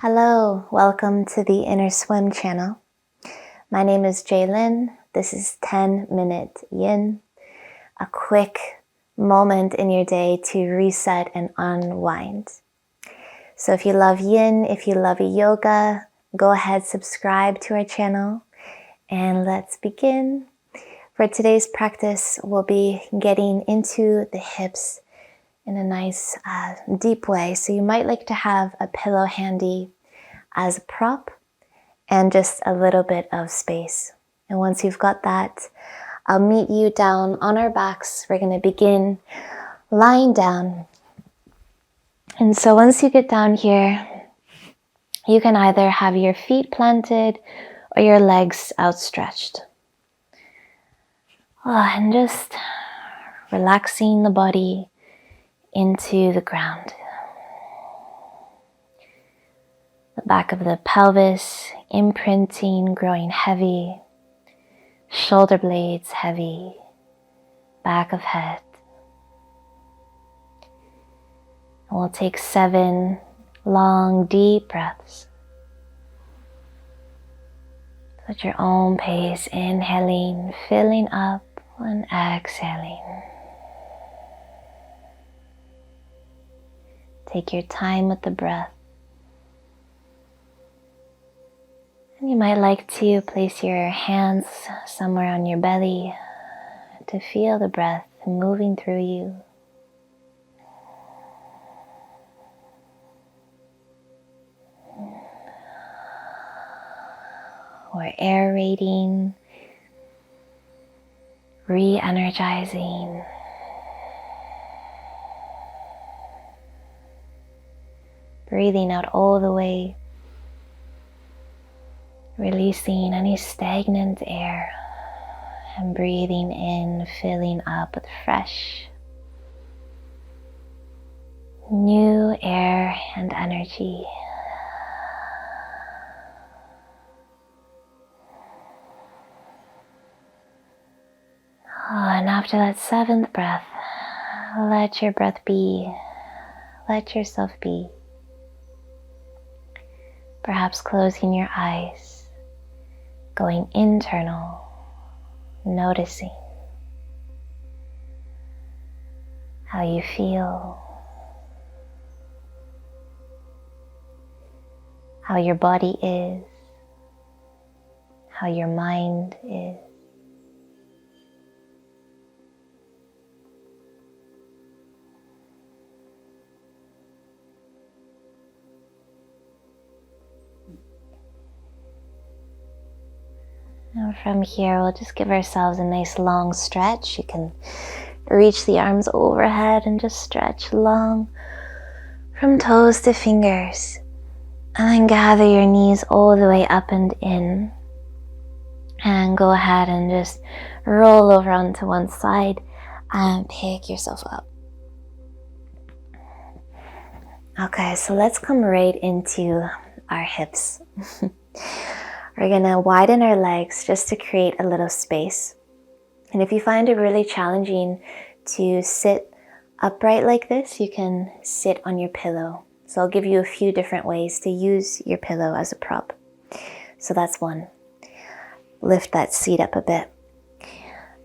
Hello, welcome to the Inner Swim channel. My name is Jaylyn. This is 10-minute Yin, a quick moment in your day to reset and unwind. So if you love Yin, if you love yoga, go ahead, subscribe to our channel, and let's begin. For today's practice, we'll be getting into the hips in a nice deep way. So you might like to have a pillow handy as a prop and just a little bit of space. And once you've got that, I'll meet you down on our backs. We're going to begin lying down. And so once you get down here, you can either have your feet planted or your legs outstretched. And just relaxing the body into the ground. The back of the pelvis imprinting, growing heavy. Shoulder blades heavy. Back of head. And we'll take 7 long, deep breaths. At your own pace, inhaling, filling up, and exhaling. Take your time with the breath. And you might like to place your hands somewhere on your belly to feel the breath moving through you. Or aerating, re-energizing. Breathing out all the way, releasing any stagnant air, and breathing in, filling up with fresh, new air and energy. And after that 7th breath, let your breath be, let yourself be. Perhaps closing your eyes, going internal, noticing how you feel, how your body is, how your mind is. And from here, we'll just give ourselves a nice long stretch. You can reach the arms overhead and just stretch long from toes to fingers. And then gather your knees all the way up and in. And go ahead and just roll over onto one side and pick yourself up. Okay, so let's come right into our hips. We're gonna widen our legs just to create a little space. And if you find it really challenging to sit upright like this, you can sit on your pillow. So I'll give you a few different ways to use your pillow as a prop. So that's one. Lift that seat up a bit.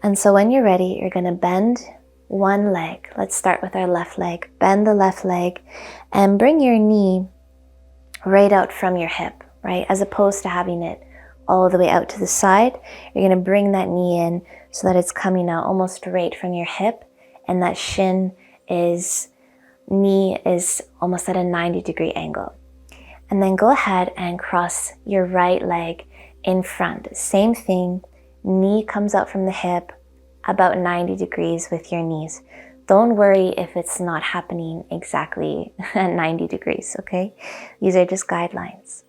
And so when you're ready, you're gonna bend one leg. Let's start with our left leg. Bend the left leg and bring your knee right out from your hip. Right? As opposed to having it all the way out to the side, you're going to bring that knee in so that it's coming out almost right from your hip, and that knee is almost at a 90-degree angle. And then go ahead and cross your right leg in front. Same thing, knee comes out from the hip about 90 degrees with your knees. Don't worry if it's not happening exactly at 90 degrees, okay? These are just guidelines.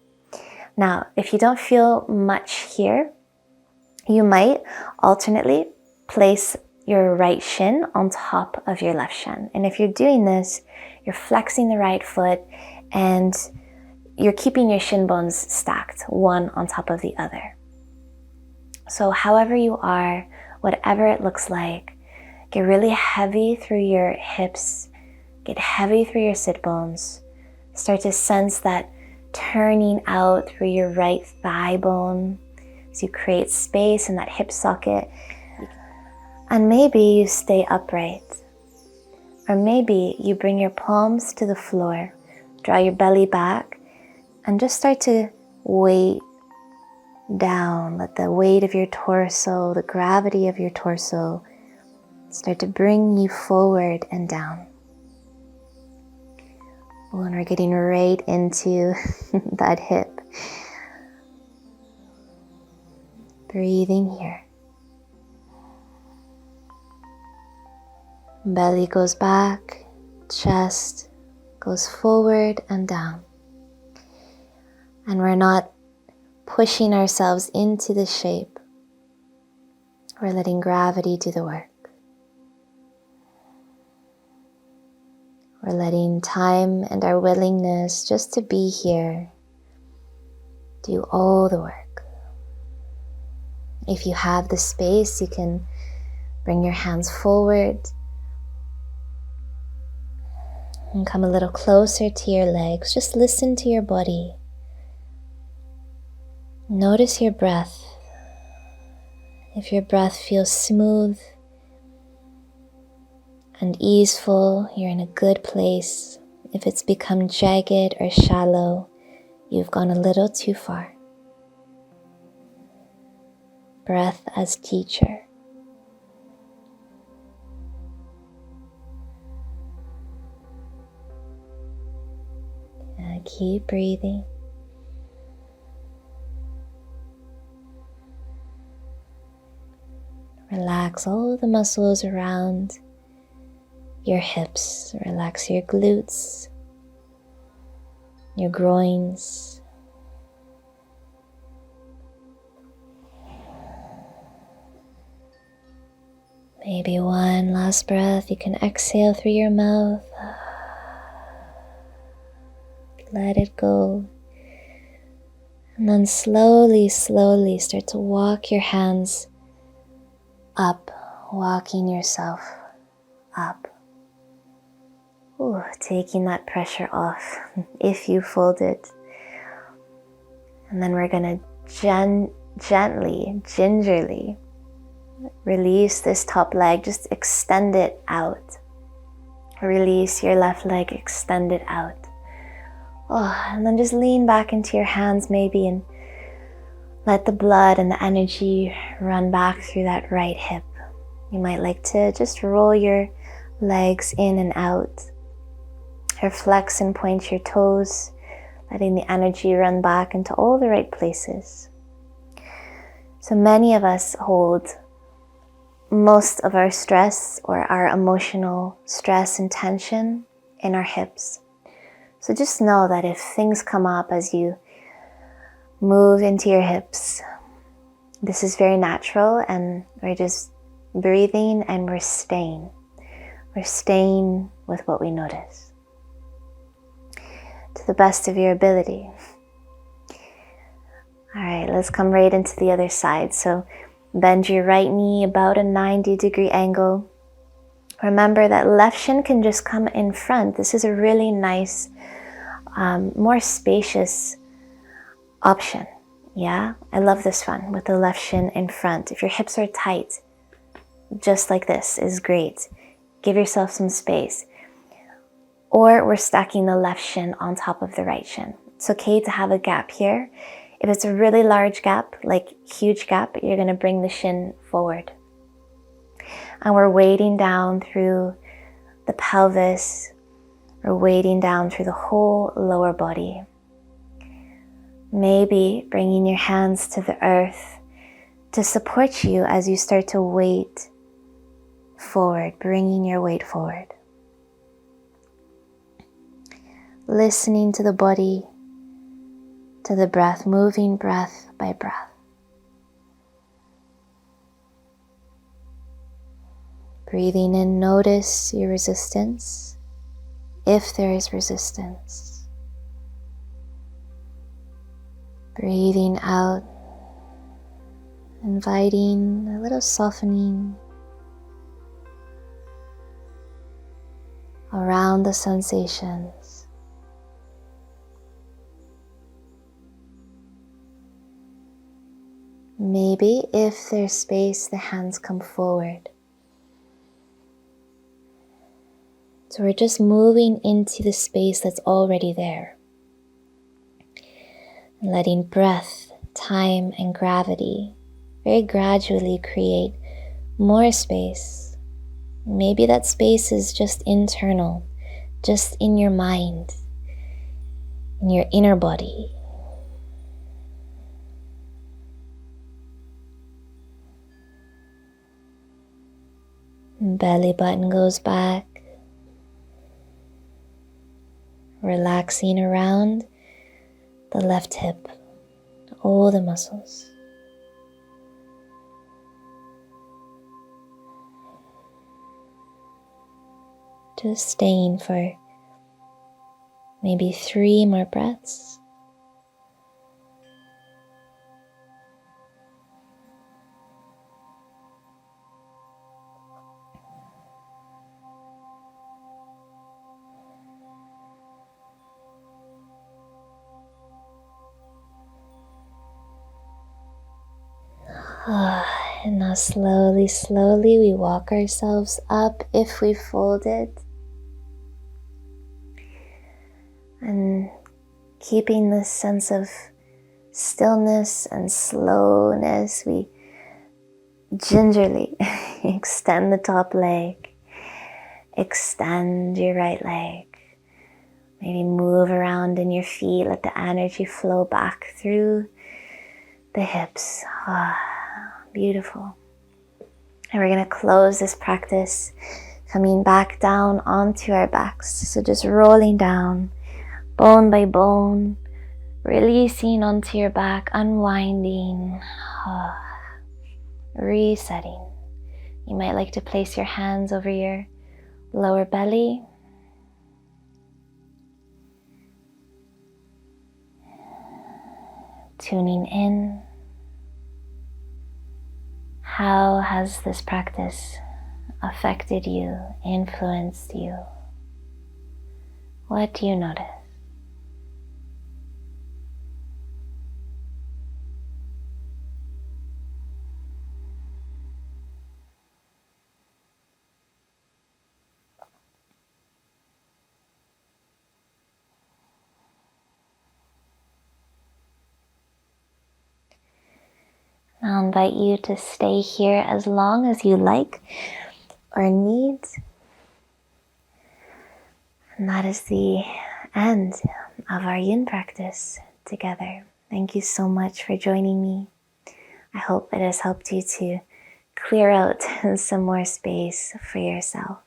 Now, if you don't feel much here, you might alternately place your right shin on top of your left shin. And if you're doing this, you're flexing the right foot and you're keeping your shin bones stacked, one on top of the other. So however you are, whatever it looks like, get really heavy through your hips, get heavy through your sit bones, start to sense that turning out through your right thigh bone as you create space in that hip socket. And maybe you stay upright. Or maybe you bring your palms to the floor, draw your belly back, and just start to weight down. Let the weight of your torso, the gravity of your torso, start to bring you forward and down. Oh, and we're getting right into that hip. Breathing here. Belly goes back, chest goes forward and down. And we're not pushing ourselves into the shape. We're letting gravity do the work. We're letting time and our willingness just to be here do all the work. If you have the space, you can bring your hands forward and come a little closer to your legs. Just listen to your body. Notice your breath. If your breath feels smooth and easeful, you're in a good place. If it's become jagged or shallow, you've gone a little too far. Breath as teacher. And keep breathing. Relax all the muscles around your hips. Relax your glutes, your groins. Maybe one last breath. You can exhale through your mouth. Let it go. And then slowly, slowly start to walk your hands up, walking yourself up. Ooh, taking that pressure off if you fold it. And then we're gonna gently, gingerly release this top leg, just extend it out. Release your left leg, extend it out. Oh, and then just lean back into your hands maybe and let the blood and the energy run back through that right hip. You might like to just roll your legs in and out, or flex and point your toes, letting the energy run back into all the right places. So many of us hold most of our stress or our emotional stress and tension in our hips. So just know that if things come up as you move into your hips, this is very natural, and we're just breathing and we're staying. We're staying with what we notice to the best of your ability. All right, let's come right into the other side. So bend your right knee about a 90-degree angle. Remember that left shin can just come in front. This is a really nice, more spacious option. Yeah, I love this one with the left shin in front. If your hips are tight, just like this is great. Give yourself some space. Or we're stacking the left shin on top of the right shin. It's okay to have a gap here. If it's a really large gap, like huge gap, you're gonna bring the shin forward. And we're weighting down through the pelvis. We're weighting down through the whole lower body. Maybe bringing your hands to the earth to support you as you start to weight forward, bringing your weight forward. Listening to the body, to the breath, moving breath by breath. Breathing in, notice your resistance, if there is resistance. Breathing out, inviting a little softening around the sensations. Maybe if there's space, the hands come forward. So we're just moving into the space that's already there. Letting breath, time, and gravity very gradually create more space. Maybe that space is just internal, just in your mind, in your inner body. Belly button goes back, relaxing around the left hip, all the muscles. Just staying for maybe 3 more breaths. And now slowly we walk ourselves up if we folded. And keeping this sense of stillness and slowness, we gingerly extend the top leg, extend your right leg. Maybe move around in your feet, let the energy flow back through the hips. Beautiful. And we're going to close this practice coming back down onto our backs. So just rolling down, bone by bone, releasing onto your back, unwinding, resetting. You might like to place your hands over your lower belly. Tuning in. How has this practice affected you, influenced you? What do you notice? I'll invite you to stay here as long as you like or need. And that is the end of our Yin practice together. Thank you so much for joining me. I hope it has helped you to clear out some more space for yourself.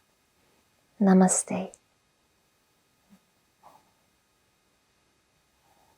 Namaste.